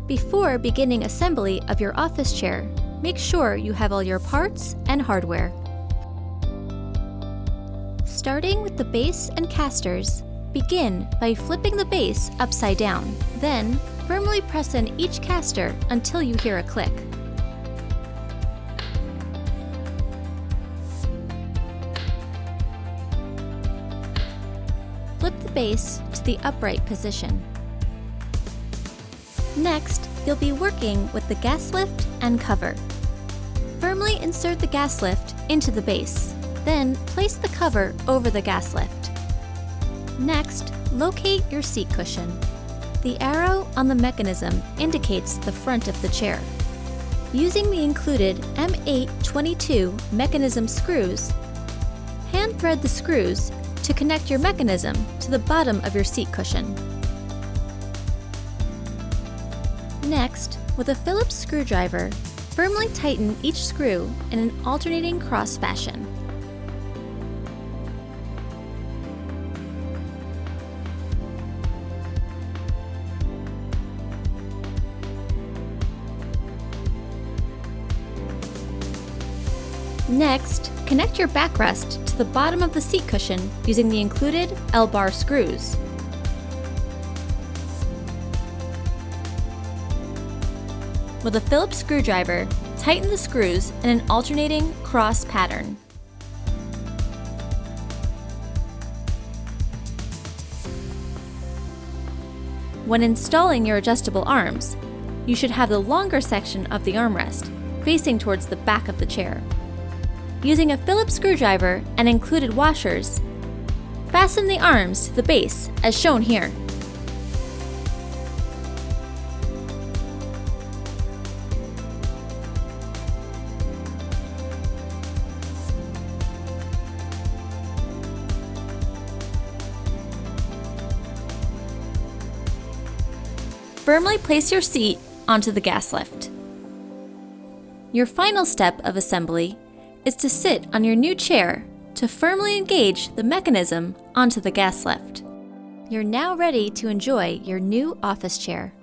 Before beginning assembly of your office chair, make sure you have all your parts and hardware. Starting with the base and casters, begin by flipping the base upside down. Then, firmly press in each caster until you hear a click. Flip the base to the upright position. Next, you'll be working with the gas lift and cover. Firmly insert the gas lift into the base. Then, place the cover over the gas lift. Next, locate your seat cushion. The arrow on the mechanism indicates the front of the chair. Using the included M822 mechanism screws, hand thread the screws to connect your mechanism to the bottom of your seat cushion. Next, with a Phillips screwdriver, firmly tighten each screw in an alternating cross fashion. Next, connect your backrest to the bottom of the seat cushion using the included L-bar screws. With a Phillips screwdriver, tighten the screws in an alternating cross pattern. When installing your adjustable arms, you should have the longer section of the armrest facing towards the back of the chair. Using a Phillips screwdriver and included washers, fasten the arms to the base as shown here. Firmly place your seat onto the gas lift. Your final step of assembly is to sit on your new chair to firmly engage the mechanism onto the gas lift. You're now ready to enjoy your new office chair.